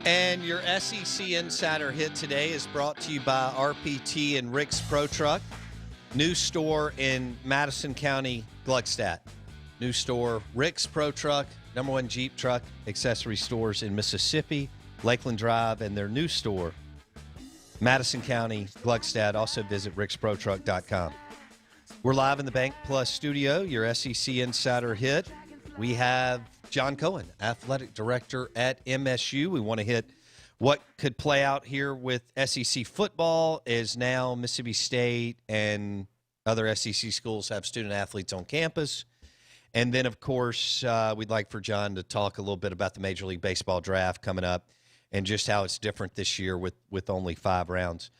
And your SEC Insider Hit today is brought to you by RPT and Rick's Pro Truck. New store in Madison County, Gluckstadt. New store, Rick's Pro Truck, #1 Jeep truck accessory stores in Mississippi, Lakeland Drive, and their new store, Madison County, Gluckstadt. Also visit ricksprotruck.com. We're live in the Bank Plus studio, your SEC Insider Hit. We have John Cohen, athletic director at MSU. We want to hit what could play out here with SEC football as now Mississippi State and other SEC schools have student athletes on campus. And then, of course, we'd like for John to talk a little bit about the Major League Baseball draft coming up and just how it's different this year with only 5 rounds.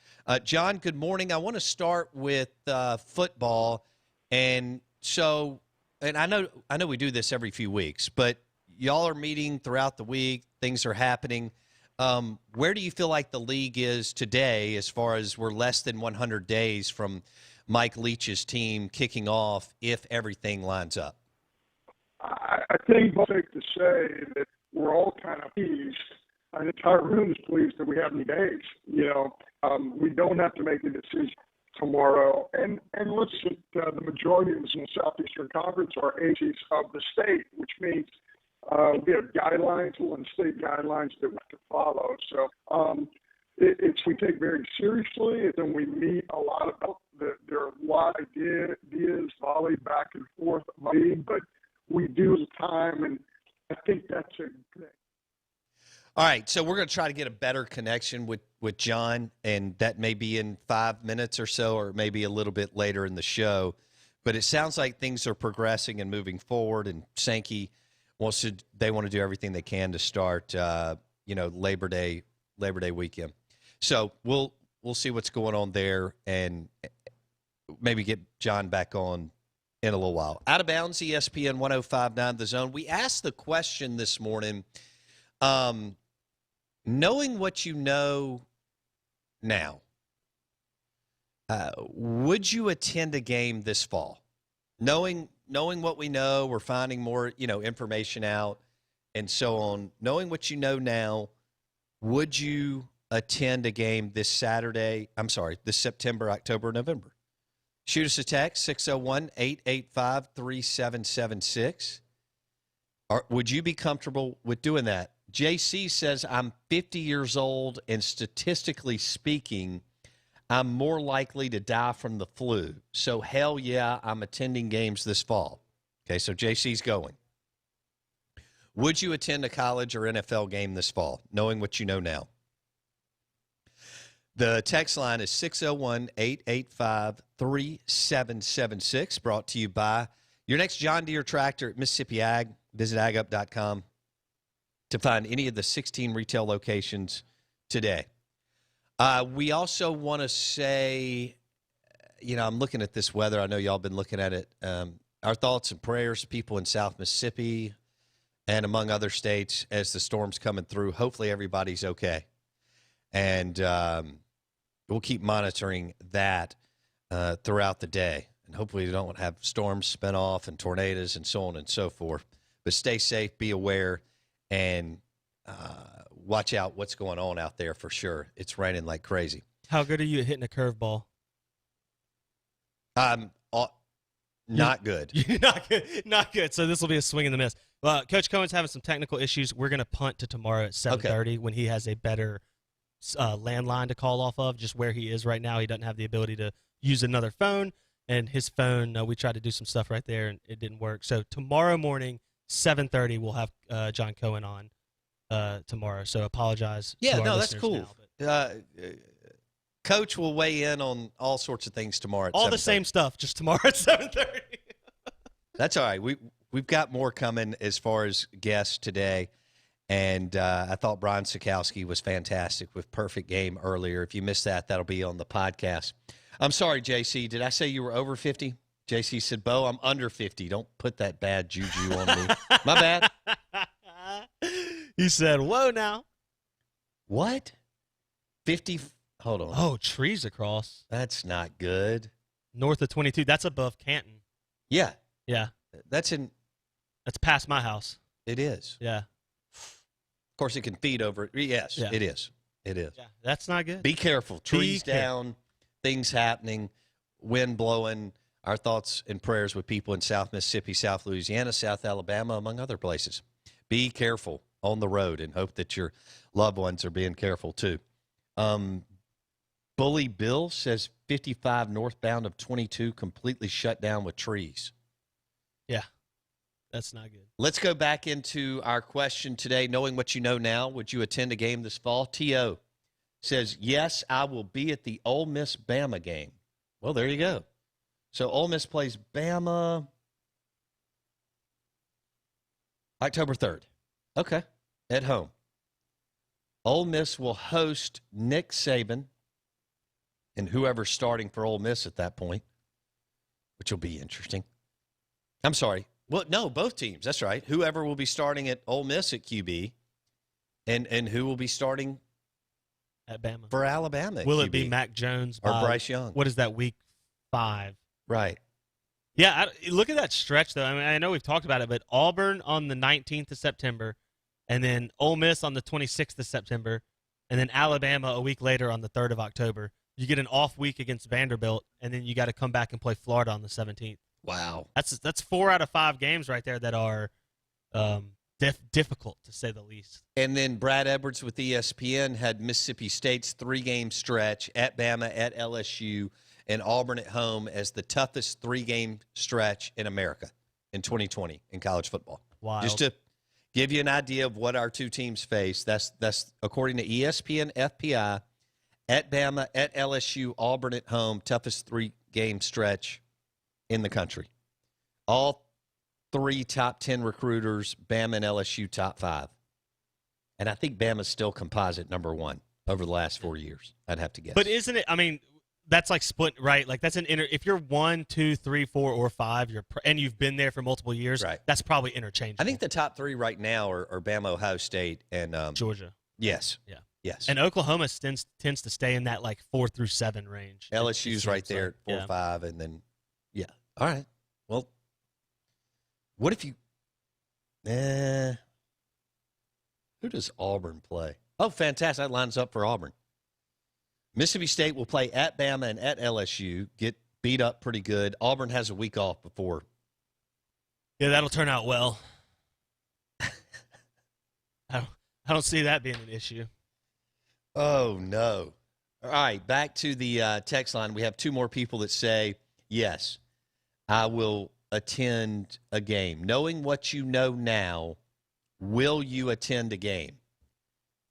John, good morning. I want to start with football. And so, and I know we do this every few weeks, but y'all are meeting throughout the week. Things are happening. Where do you feel like the league is today as far as we're less than 100 days from Mike Leach's team kicking off if everything lines up? I think it's safe to say that we're all kind of pleased. The entire room is pleased that we have any days. We don't have to make a decision tomorrow. And listen, the majority of us in the Southeastern Conference are agencies of the state, which means we have guidelines, state guidelines that we have to follow. So we take very seriously, and we meet a lot about there are a lot of ideas, volley back and forth, but we do the time, and I think that's a good thing. All right, so we're going to try to get a better connection with John, and that may be in 5 minutes or so, or maybe a little bit later in the show. But it sounds like things are progressing and moving forward, and Sankey they want to do everything they can to start, Labor Day weekend. So we'll see what's going on there, and maybe get John back on in a little while. Out of Bounds, ESPN 105.9 The Zone. We asked the question this morning, knowing what you know now, would you attend a game this fall? Knowing what we know, we're finding more, information out and so on. Knowing what you know now, would you attend a game this September, October, November? Shoot us a text, 601-885-3776. Would you be comfortable with doing that? JC says, I'm 50 years old, and statistically speaking, I'm more likely to die from the flu. So, hell yeah, I'm attending games this fall. Okay, so JC's going. Would you attend a college or NFL game this fall, knowing what you know now? The text line is 601-885-3776, brought to you by your next John Deere tractor at Mississippi Ag. Visit agup.com to find any of the 16 retail locations today. We also want to say, I'm looking at this weather. I know y'all been looking at it. Our thoughts and prayers to people in South Mississippi and among other states as the storm's coming through. Hopefully everybody's okay. And we'll keep monitoring that throughout the day. And hopefully we don't have storms spin off and tornadoes and so on and so forth. But stay safe, be aware, and watch out what's going on out there for sure. It's raining like crazy. How good are you at hitting a curveball? Not good. Not good. So this will be a swing and a miss. Coach Cohen's having some technical issues. We're going to punt to tomorrow at 7:30 when he has a better landline to call off of. Just where he is right now, he doesn't have the ability to use another phone. And his phone, we tried to do some stuff right there, and it didn't work. So tomorrow morning, 7:30, we'll have John Cohen on tomorrow. So apologize. Yeah, to our that's cool. Now, Coach will weigh in on all sorts of things tomorrow at 7:30. All the same stuff, just tomorrow at 7:30. That's all right. We've got more coming as far as guests today. And I thought Brian Sikowski was fantastic with Perfect Game earlier. If you missed that, that'll be on the podcast. I'm sorry, JC. Did I say you were over 50? JC said, Bo, I'm under 50. Don't put that bad juju on me. My bad. He said, whoa now. What? 50? Hold on. Oh, trees across. That's not good. North of 22. That's above Canton. Yeah. Yeah. That's past my house. It is. Yeah. course, it can feed over. Yes, Yeah. it is. It is. Yeah, that's not good. Be careful. Trees down, things happening, wind blowing. Our thoughts and prayers with people in South Mississippi, South Louisiana, South Alabama, among other places. Be careful on the road and hope that your loved ones are being careful too. Bully Bill says 55 northbound of 22 completely shut down with trees. Yeah, that's not good. Let's go back into our question today. Knowing what you know now, would you attend a game this fall? T.O. says, yes, I will be at the Ole Miss Bama game. Well, there you go. So Ole Miss plays Bama October 3rd. Okay, at home. Ole Miss will host Nick Saban and whoever's starting for Ole Miss at that point, which will be interesting. I'm sorry. Well, no, both teams. That's right. Whoever will be starting at Ole Miss at QB and who will be starting At Bama. for Alabama at Will QB. it be Mac Jones or by, Bryce Young? What is that, week 5? Right. Yeah, look at that stretch, though. I mean, I know we've talked about it, but Auburn on the 19th of September, and then Ole Miss on the 26th of September, and then Alabama a week later on the 3rd of October. You get an off week against Vanderbilt, and then you got to come back and play Florida on the 17th. Wow. That's 4 out of 5 games right there that are difficult, to say the least. And then Brad Edwards with ESPN had Mississippi State's 3-game stretch at Bama, at LSU, and Auburn at home as the toughest 3-game stretch in America in 2020 in college football. Wild. Just to give you an idea of what our two teams face, that's according to ESPN FPI, at Bama, at LSU, Auburn at home, toughest 3-game stretch in the country. All 3 top 10 recruiters, Bama and LSU top 5. And I think Bama's still composite number 1 over the last 4 years, I'd have to guess. But isn't it, I mean, that's like split, right? Like that's if you're 1, 2, 3, 4, or 5, and you've been there for multiple years, right. That's probably interchangeable. I think the top 3 right now are Bama, Ohio State, and Georgia. Yes. Yeah. Yes. And Oklahoma tends to stay in that like 4 through 7 range. LSU's right there at 4 or 5, and then all right. Well, what if you? Who does Auburn play? Oh, fantastic! That lines up for Auburn. Mississippi State will play at Bama and at LSU. Get beat up pretty good. Auburn has a week off before. Yeah, that'll turn out well. I don't see that being an issue. Oh no! All right, back to the text line. We have 2 more people that say yes. I will attend a game. Knowing what you know now, will you attend a game?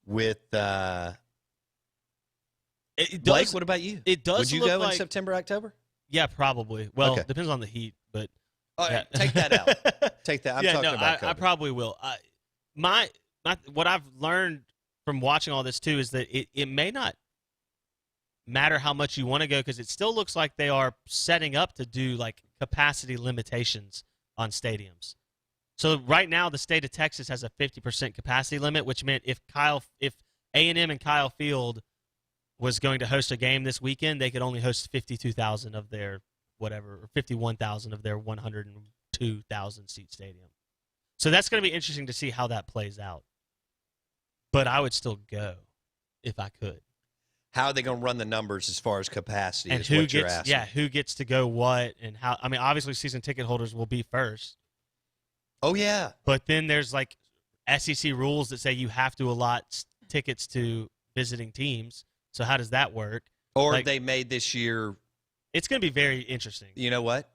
With Blake, what about you? It does. Would you look go like, in September, October? Yeah, probably. Well, Okay. Depends on the heat, but Yeah. Take that out. Take that. I'm talking about COVID. I probably will. What I've learned from watching all this too is that it may not matter how much you want to go, because it still looks like they are setting up to do like capacity limitations on stadiums. So right now the state of Texas has a 50% capacity limit, which meant if A&M and Kyle Field was going to host a game this weekend, they could only host 52,000 of their whatever, or 51,000 of their 102,000 seat stadium. So that's going to be interesting to see how that plays out. But I would still go if I could. How are they going to run the numbers as far as capacity? And is who what you're gets asking. who gets to go what and how? I mean, obviously season ticket holders will be first. Oh yeah. But then there's like SEC rules that say you have to allot tickets to visiting teams. So how does that work? Or Like- they made this year. It's going to be very interesting. You know what?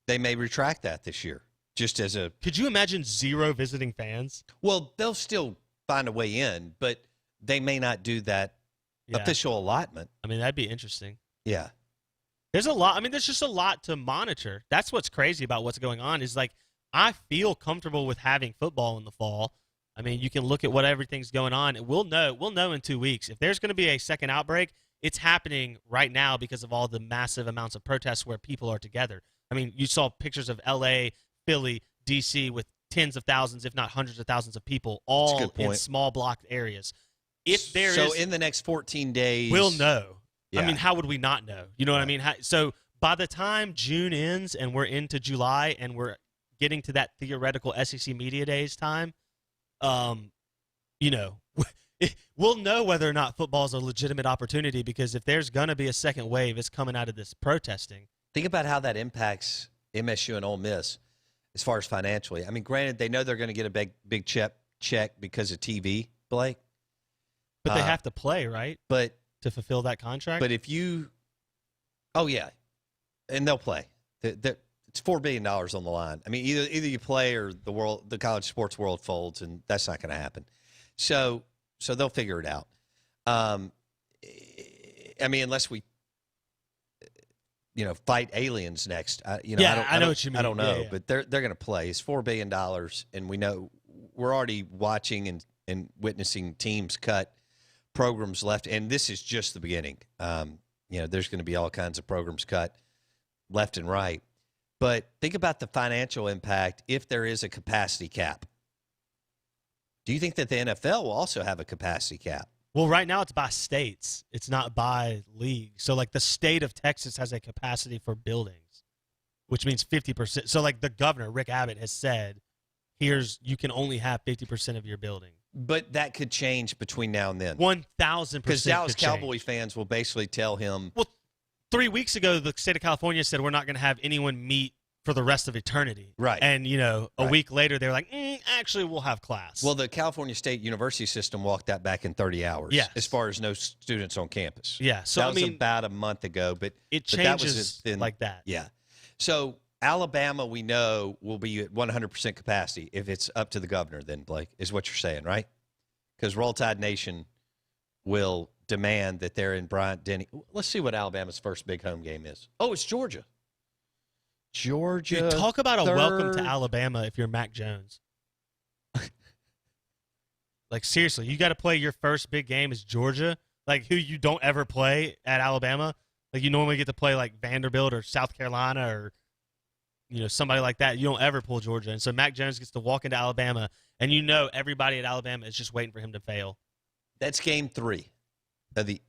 They may retract that this year, just as a. Could you imagine 0 visiting fans? Well, they'll still find a way in, but they may not do that Yeah. official allotment. I mean, that'd be interesting. Yeah. There's a lot. I mean, there's just a lot to monitor. That's what's crazy about what's going on is like I feel comfortable with having football in the fall. I mean, you can look at what everything's going on. And we'll know in 2 weeks. If there's going to be a second outbreak, it's happening right now because of all the massive amounts of protests where people are together. I mean, you saw pictures of L.A., Philly, D.C. with tens of thousands, if not hundreds of thousands of people, all That's a good in point. small blocked areas. If there so is, in the next 14 days, we'll know. Yeah. I mean, how would we not know? You know what I mean? So by the time June ends and we're into July and we're getting to that theoretical SEC Media Days time, we'll know whether or not football is a legitimate opportunity, because if there's going to be a second wave, it's coming out of this protesting. Think about how that impacts MSU and Ole Miss as far as financially. I mean, granted, they know they're going to get a big check because of TV, Blake. But they have to play, right? But to fulfill that contract. But if you – oh, yeah, and they'll play. It's $4 billion on the line. I mean, either you play or the college sports world folds, and that's not going to happen. So they'll figure it out. I mean, unless we, fight aliens next. I know what you mean. I don't know, but they're going to play. It's $4 billion, and we know we're already watching and witnessing teams cut programs left, and this is just the beginning. There's going to be all kinds of programs cut left and right. But think about the financial impact if there is a capacity cap. Do you think that the NFL will also have a capacity cap? Well, right now it's by states. It's not by league. So, like, the state of Texas has a capacity for buildings, which means 50%. So, like, the governor, Rick Abbott, has said, you can only have 50% of your building. But that could change between now and then. 1,000%. Because Dallas Cowboy fans will basically tell him. Well, 3 weeks ago, the state of California said we're not going to have anyone meet for the rest of eternity. Right. And, a week later, they were like, actually, we'll have class. Well, the California State University system walked that back in 30 hours. Yes. As far as no students on campus. Yeah. So, that was about a month ago. But it changes like that. Yeah. So Alabama, we know, will be at 100% capacity if it's up to the governor then, Blake, is what you're saying, right? Because Roll Tide Nation will demand that they're in Bryant-Denny. Let's see what Alabama's first big home game is. Oh, it's Georgia. Dude, talk about a welcome to Alabama if you're Mac Jones. Like, seriously, you got to play your first big game is Georgia, like, who you don't ever play at Alabama. Like, you normally get to play, like, Vanderbilt or South Carolina or, somebody like that. You don't ever pull Georgia. And so Mac Jones gets to walk into Alabama, and everybody at Alabama is just waiting for him to fail. That's game 3 of the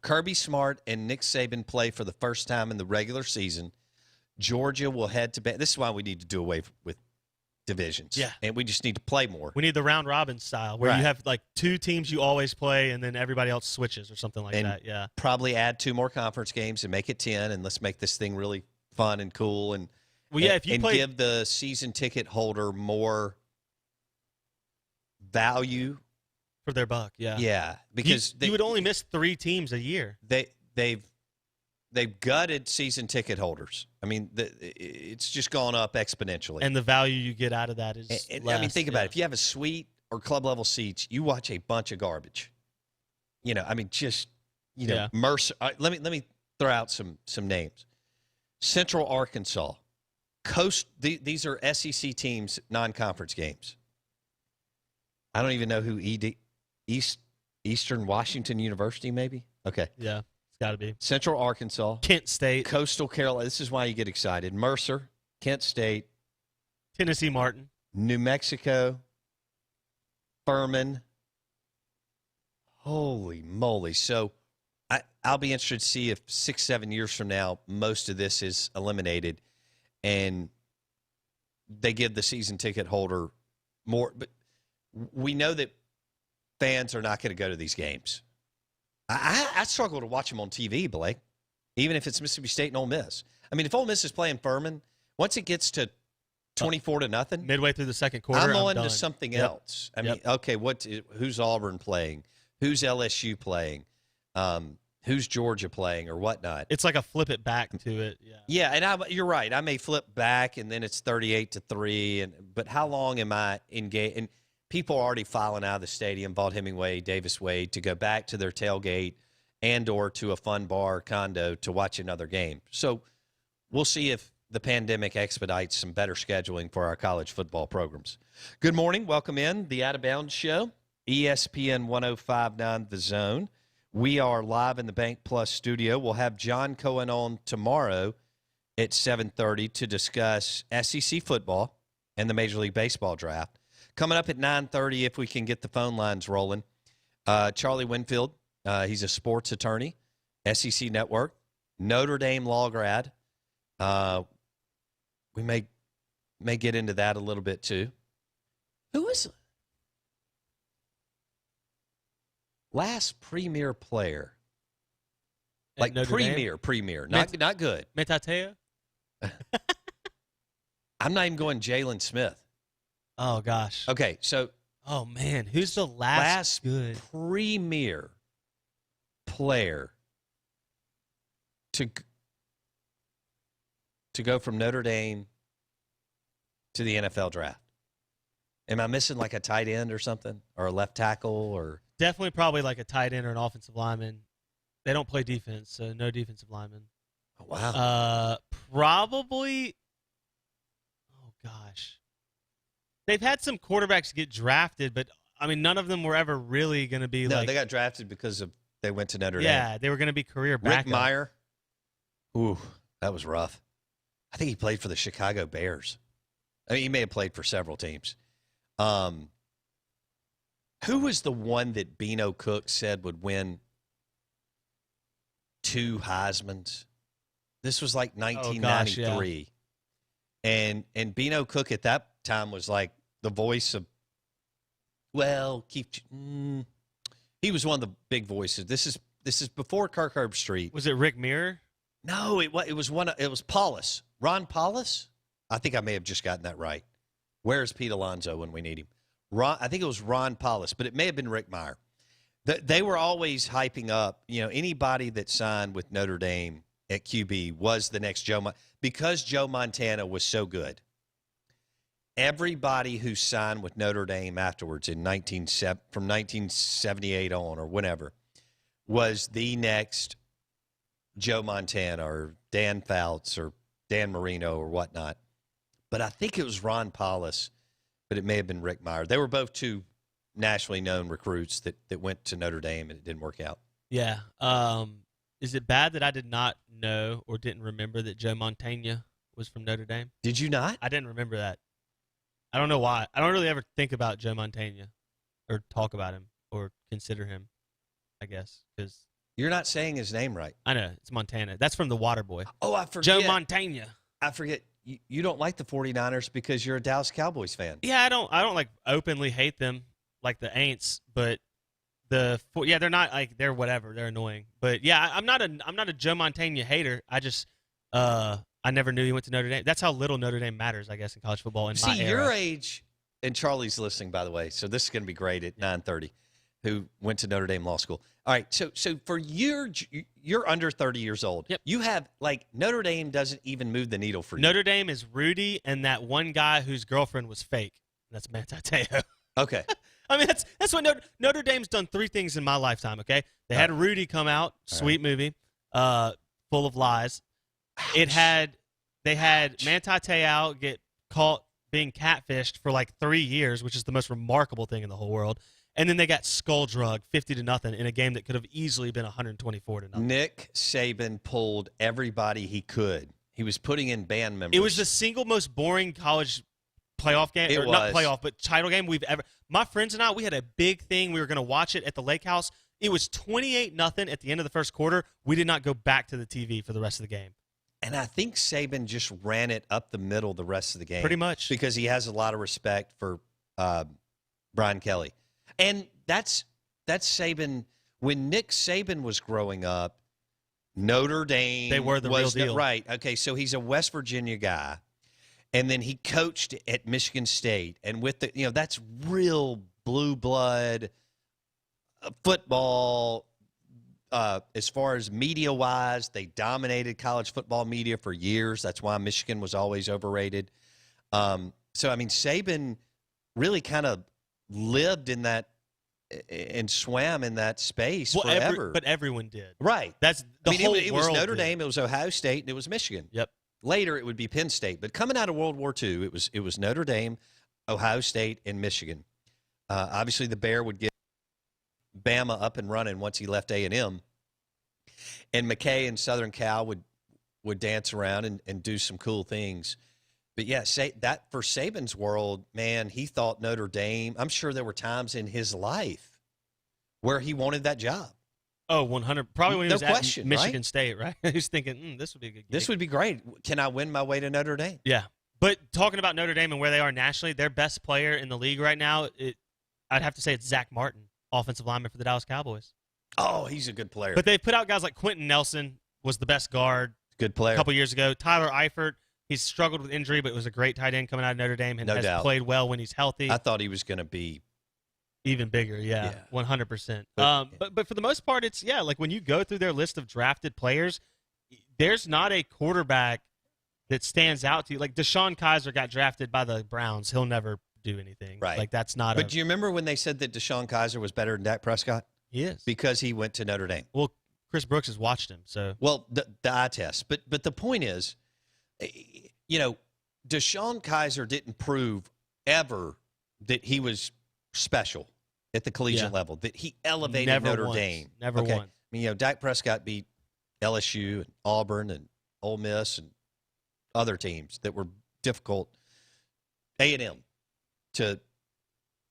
Kirby Smart and Nick Saban play for the first time in the regular season. Georgia will head to – this is why we need to do away with divisions. Yeah. And we just need to play more. We need the round robin style where you have, like, 2 teams you always play and then everybody else switches or something like that. Yeah. Probably add 2 more conference games and make it 10, and let's make this thing really fun and cool. And give the season ticket holder more value for their buck. Yeah. Yeah. Because you would only miss 3 teams a year. They've gutted season ticket holders. I mean, it's just gone up exponentially. And the value you get out of that is less. I mean, think about it. If you have a suite or club-level seats, you watch a bunch of garbage. Mercer. Let me throw out some names. Central Arkansas. These are SEC teams, non-conference games. I don't even know who Eastern Washington University, maybe? Okay. Yeah. Got to be. Central Arkansas. Kent State. Coastal Carolina. This is why you get excited. Mercer. Kent State. Tennessee Martin. New Mexico. Furman. Holy moly. So I'll be interested to see if 6-7 years from now, most of this is eliminated and they give the season ticket holder more. But we know that fans are not going to go to these games. I struggle to watch them on TV, Blake, even if it's Mississippi State and Ole Miss. I mean, if Ole Miss is playing Furman, once it gets to 24-0, midway through the second quarter, I'm on to something else. I mean, okay, who's Auburn playing? Who's LSU playing? Who's Georgia playing or whatnot? It's like a flip it back to it. Yeah. Yeah, and you're right. I may flip back and then it's 38-3, but how long am I engaged? And people are already filing out of the stadium, Vaught Hemingway, Davis Wade, to go back to their tailgate and or to a fun bar condo to watch another game. So we'll see if the pandemic expedites some better scheduling for our college football programs. Good morning. Welcome in. The Out of Bounds Show, ESPN 105.9 The Zone. We are live in the Bank Plus studio. We'll have John Cohen on tomorrow at 7:30 to discuss SEC football and the Major League Baseball draft. Coming up at 9:30, if we can get the phone lines rolling, Charlie Winfield, he's a sports attorney, SEC Network, Notre Dame law grad. We may get into that a little bit too. Who is Last premier player. At Like Notre Dame? premier. Not good. Metateo? I'm not even going Jalen Smith. Oh, gosh. Okay, so Oh, man. Who's the last good? premier player to go from Notre Dame to the NFL draft? Am I missing like a tight end or something, or a left tackle, or Definitely probably like a tight end or an offensive lineman. They don't play defense, so no defensive lineman. oh, wow? Probably. Oh gosh, they've had some quarterbacks get drafted, but I mean, none of them were ever really going to be No, like. they got drafted because they went to Notre Dame. Yeah, they were going to be career backup. Rick Meyer. Ooh, that was rough. I think he played for the Chicago Bears. I mean, he may have played for several teams. Who was the one that Beano Cook said would win 2 Heismans? This was like 1993. And Beano Cook at that time was like the voice of, he was one of the big voices. This is before Kirk Herbstreit. Was it Rick Mirror? No, it was Paulus. Ron Paulus? I think I may have just gotten that right. Where's Pete Alonso when we need him? I think it was Ron Paulus, but it may have been Rick Meyer. They were always hyping up, anybody that signed with Notre Dame at QB was the next because Joe Montana was so good. Everybody who signed with Notre Dame afterwards from 1978 on or whenever was the next Joe Montana or Dan Fouts or Dan Marino or whatnot. But I think it was Ron Paulus, but it may have been Rick Meyer. They were both 2 nationally known recruits that went to Notre Dame, and it didn't work out. Yeah. Is it bad that I did not know or didn't remember that Joe Montana was from Notre Dame? Did you not? I didn't remember that. I don't know why. I don't really ever think about Joe Montana or talk about him or consider him, I guess, because You're not saying his name right. I know. It's Montana. That's from The Waterboy. Oh, I forget. Joe Montana. I forget. You don't like the 49ers because you're a Dallas Cowboys fan. Yeah, I don't like openly hate them like the Aints, but they're not like they're whatever. They're annoying. But yeah, I'm not a Joe Montana hater. I just I never knew he went to Notre Dame. That's how little Notre Dame matters, I guess, in college football. In my era. Your age, and Charlie's listening, by the way, so this is going to be great at 9:30. Who went to Notre Dame Law School? All right, so for you're under 30 years old. Yep. You have Notre Dame doesn't even move the needle for you. Notre Dame is Rudy and that one guy whose girlfriend was fake. That's Manti Te'o. Okay. I mean, that's what Notre Dame's done 3 things in my lifetime, okay? They had Rudy come out, sweet movie, full of lies. They had Manti Te'o get caught being catfished for like 3 years, which is the most remarkable thing in the whole world. And then they got skull drugged 50-0 in a game that could have easily been 124-0. Nick Saban pulled everybody he could. He was putting in band members. It was the single most boring college playoff game, It or was. not playoff, but title game we've ever. My friends and I, we had a big thing. We were going to watch it at the lake house. It was 28-0 at the end of the first quarter. We did not go back to the TV for the rest of the game. And I think Saban just ran it up the middle the rest of the game. Pretty much. Because he has a lot of respect for Brian Kelly. And that's Saban. When Nick Saban was growing up, Notre Dame They were the real deal. Right. Okay, so he's a West Virginia guy. And then he coached at Michigan State. And with that's real blue blood football. As far as media-wise, they dominated college football media for years. That's why Michigan was always overrated. So, I mean, Saban really kind of lived in that and swam in that space forever. But everyone did. Right. That's the whole it was world Notre did. Dame, it was Ohio State, and it was Michigan. Yep. Later, it would be Penn State. But coming out of World War II, it was Notre Dame, Ohio State, and Michigan. Obviously, the Bear would get Bama up and running once he left A&M. And McKay and Southern Cal would dance around and do some cool things. But, yeah, that for Saban's world, man, he thought Notre Dame. I'm sure there were times in his life where he wanted that job. Oh, 100. Probably when he No was question, at Michigan right? State, right? He was thinking, this would be a good gig. This would be great. Can I win my way to Notre Dame? Yeah. But talking about Notre Dame and where they are nationally, their best player in the league right now, I'd have to say it's Zach Martin, offensive lineman for the Dallas Cowboys. Oh, he's a good player. But they put out guys like Quentin Nelson was the best guard Good player. a couple years ago. Tyler Eifert, he's struggled with injury, but was a great tight end coming out of Notre Dame and No has doubt. played well when he's healthy. I thought he was going to be. Even bigger, yeah. 100%. But- But for the most part, it's, like when you go through their list of drafted players, there's not a quarterback that stands out to you. Like Deshaun Kaiser got drafted by the Browns. He'll never do anything. Right. Like that's not But do you remember when they said that Deshaun Kaiser was better than Dak Prescott? he is. Because he went to Notre Dame. Well, Chris Brooks has watched him, so. Well, the eye test. But the point is, Deshaun Kaiser didn't prove ever that he was special at the collegiate level, that he elevated Never Notre once. Dame. Never okay? once. I mean, Dak Prescott beat LSU and Auburn and Ole Miss and other teams that were difficult. A&M to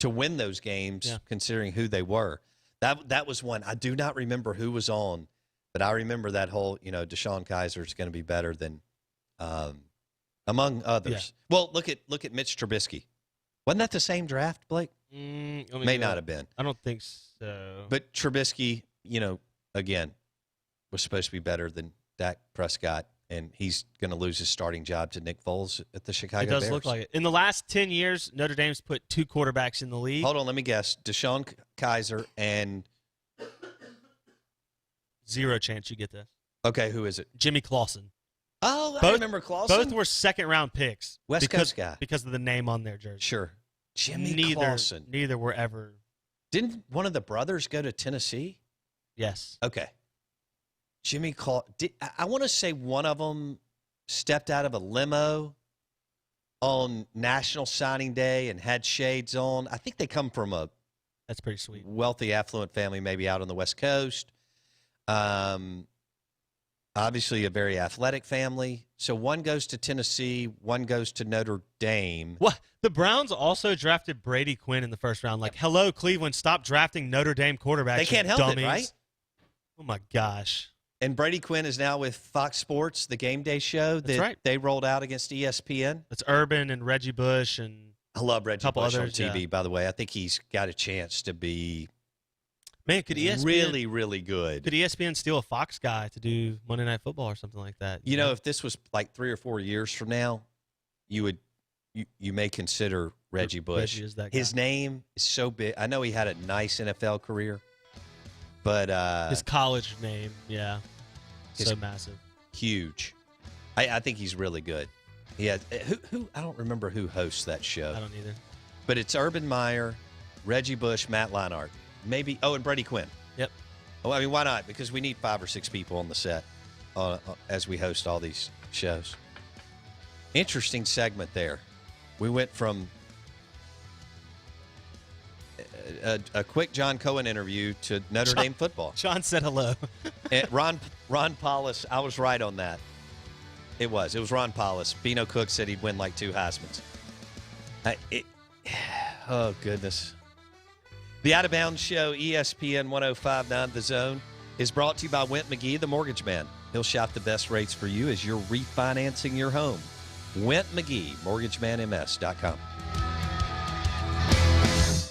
win those games, considering who they were. That was one. I do not remember who was on, but I remember that whole, Deshaun Kaiser is going to be better than, among others. Yeah. Well, look at Mitch Trubisky. Wasn't that the same draft, Blake? May not have been. I don't think so. But Trubisky, again, was supposed to be better than Dak Prescott, and he's going to lose his starting job to Nick Foles at the Chicago it does Bears. look like it. In the last 10 years, Notre Dame's put 2 quarterbacks in the league. Hold on, let me guess. Deshaun Kaiser and 0 chance you get this. okay, who is it? Jimmy Clausen. Oh, I Both- remember Clausen. Both were second-round picks. West Coast guy. Because of the name on their jersey. Sure. Jimmy Clausen. Neither were ever. Didn't one of the brothers go to Tennessee? Yes. Okay. Jimmy Clausen. I want to say one of them stepped out of a limo on National Signing Day and had shades on. I think they come from a That's pretty sweet. wealthy, affluent family, maybe out on the West Coast. Obviously, a very athletic family. So one goes to Tennessee, one goes to Notre Dame. What? The Browns also drafted Brady Quinn in the first round. Like, hello, Cleveland, stop drafting Notre Dame quarterbacks. They can't you help it, dummies. right? Oh, my gosh. And Brady Quinn is now with Fox Sports, the game day show that right. they rolled out against ESPN. It's Urban and Reggie Bush and I love Reggie couple Bush others, on TV, by the way. I think he's got a chance to be man, could ESPN really, really good. Could ESPN steal a Fox guy to do Monday Night Football or something like that? You know, if this was like 3 or 4 years from now, you may consider Reggie Bush. Reggie is that guy. His name is so big. I know he had a nice NFL career, but His college name, yeah, his- so massive. huge. I think he's really good. He has who I don't remember who hosts that show, I don't either. but it's Urban Meyer, Reggie Bush, Matt Leinart, maybe. Oh, and Brady Quinn. Yep. Oh, I mean, why not? Because we need 5 or 6 people on the set as we host all these shows. Interesting segment there. We went from a quick John Cohen interview to Notre Dame football. John said hello. And Ron Paulus, I was right on that. It was Ron Paulus. Bino Cook said he'd win like 2 Heismans. Oh, goodness. The Out of Bounds Show, ESPN 105.9 The Zone, is brought to you by Went McGee, the mortgage man. He'll shop the best rates for you as you're refinancing your home. Went McGee, mortgagemanms.com.